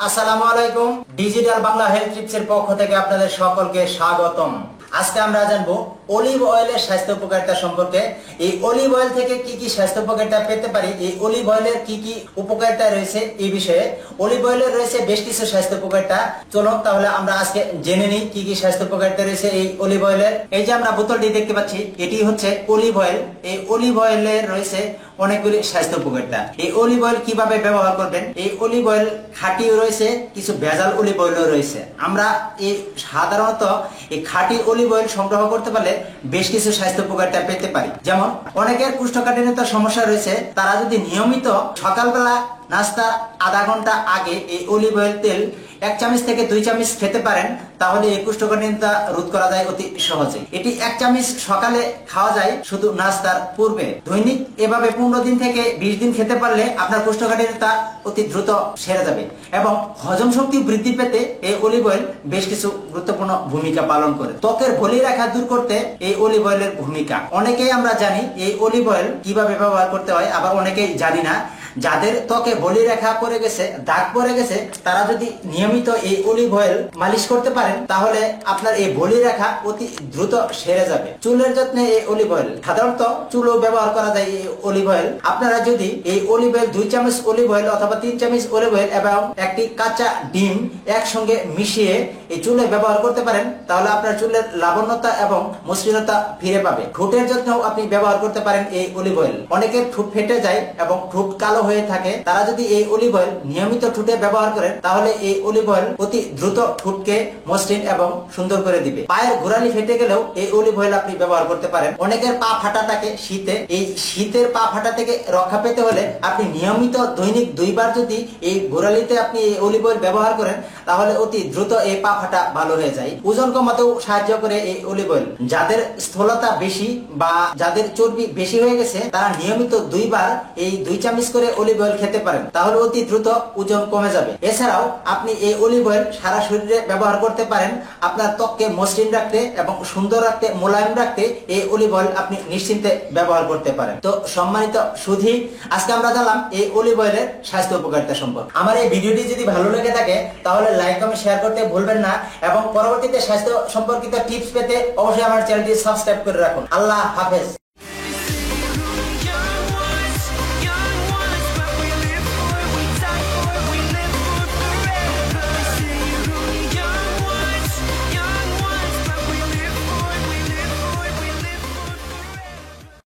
আসসালামু আলাইকুম। Digital Bangla health টিপসের পক্ষ থেকে আপনাদের সকলকে স্বাগতম। আজকে আমরা জানবো অলিভ অয়েলের স্বাস্থ্য উপকারিতা সম্পর্কে। এই অলিভ অয়েল থেকে কি কি স্বাস্থ্য উপকারিতা পেতে পারি, এই অলিভ অয়েলের কি কি উপকারিতা রয়েছে এই বিষয়ে। অলিভ অয়েলের রয়েছে বেশ কিছু স্বাস্থ্য উপকারিতা। চলো তাহলে আমরা আজকে জেনে নিই কি কি স্বাস্থ্য উপকারিতা রয়েছে এই অলিভ অয়েলের। এই যে আমরা বোতলটি দেখতে পাচ্ছি, এটি হচ্ছে অলিভ অয়েল। এই অলিভ অয়েলের রয়েছে অনেকগুলি স্বাস্থ্য উপকারিতা। এই অলিভ অয়েল কিভাবে ব্যবহার করবেন, এই অলিভ অয়েল খাঁটিও রয়েছে, কিছু ভেজাল অলিভ অয়েলও রয়েছে। আমরা এই সাধারণত এই খাঁটি অলিভ অয়েল সংগ্রহ করতে পারলে বেশ কিছু স্বাস্থ্য উপকারিতা পেতে পারি। যেমন অনেকের কোষ্ঠকাঠিন্যতার সমস্যা রয়েছে, তারা যদি নিয়মিত সকালবেলা নাস্তা আধা ঘন্টা আগে এই অলিভ অয়েল তেল 1 চামচ থেকে 2 চামচ খেতে পারেন, তাহলে এই কোষ্ঠকাঠিন্যতা রোধ করা যায় অতি সহজে। এটি 1 চামচ সকালে খাওয়া যায় শুধু নাস্তার পূর্বে। দৈনিক এভাবে 15 দিন থেকে 20 দিন খেতে পারলে আপনার কোষ্ঠকাঠিন্যতা অতি দ্রুত সেরে যাবে এবং হজম শক্তি বৃদ্ধি পেতে এই অলিভ অয়েল বেশ কিছু গুরুত্বপূর্ণ ভূমিকা পালন করে। ত্বকের বলিরেখা দূর করতে এই অলিভ অয়েলের ভূমিকা অনেকেই আমরা জানি এই অলিভ অয়েল কিভাবে ব্যবহার করতে হয়, আবার অনেকেই জানি না। যাদের ত্বকে বলিরেখা পড়ে গেছে, দাগ পড়ে গেছে, তারা যদি নিয়মিত এই অলিভ অয়েল মালিশ করতে পারেন, তাহলে আপনার এই বলিরেখা অতি দ্রুত সেরে যাবে। চুলের যত্নে এই অলিভ অয়েল, সাধারণত চুলও ব্যবহার করা যায় এই অলিভ অয়েল। আপনারা যদি এই অলিভ অয়েল 2 চামচ অলিভ অয়েল অথবা 3 চামচ অলিভ অয়েল এবং একটি কাঁচা ডিম একসঙ্গে মিশিয়ে এই চুলে ব্যবহার করতে পারেন, তাহলে আপনার চুলের লাবণ্যতা এবং মসৃণতা ফিরে পাবে। ঠোঁটের যত্নেও আপনি ব্যবহার করতে পারেন এই অলিভ অয়েল। অনেকের ঠোঁট ফেটে যায় এবং ঠোঁট কালো হয়ে থাকে, তারা যদি এই অলিভ অয়েল নিয়মিত ঠোঁটে ব্যবহার করেন, তাহলে এই অলিভ অয়েল অতি দ্রুত ঠোঁটকে মসৃণ এবং সুন্দর করে দিবে। পায়ের গোড়ালি ফেটে গেলেও এই অলিভ অয়েল আপনি ব্যবহার করতে পারেন। অনেকের পা ফাটা থাকে শীতে, এই শীতের পা ফাটা থেকে রক্ষা পেতে হলে আপনি নিয়মিত দৈনিক 2 বার যদি এই গোড়ালিতে আপনি এই অলিভ অয়েল ব্যবহার করেন, তাহলে অতি দ্রুত এই পা ফাটা ভালো হয়ে যায়। ওজন কমাতেও সাহায্য করে এই অলিভ অয়েল। যাদের স্থূলতা বেশি বা যাদের চর্বি বেশি হয়ে গেছে, তারা নিয়মিত 2 বার এই 2 চামচ করে অলিভ অয়েল খেতে পারেন, তাহলে অতি দ্রুত ওজন কমে যাবে। এছাড়াও আপনি এই অলিভ অয়েল সারা শরীরে ব্যবহার করতে পারেন। আপনার ত্বককে মসৃণ রাখতে এবং সুন্দর রাখতে, মোলায়েম রাখতে এই অলিভ অয়েল আপনি নিশ্চিন্তে ব্যবহার করতে পারেন। তো সম্মানিত সুধী, আজকে আমরা জানলাম এই অলিভ অয়েলের স্বাস্থ্য উপকারিতা সম্পর্কে। আমার এই ভিডিওটি যদি ভালো লেগে থাকে, তাহলে লাইক কমেন্ট শেয়ার করতে ভুলবেন না এবং পরবর্তীতে স্বাস্থ্য সম্পর্কিত টিপস পেতে অবশ্যই আমার চ্যানেলটি সাবস্ক্রাইব করে রাখুন। আল্লাহ হাফেজ।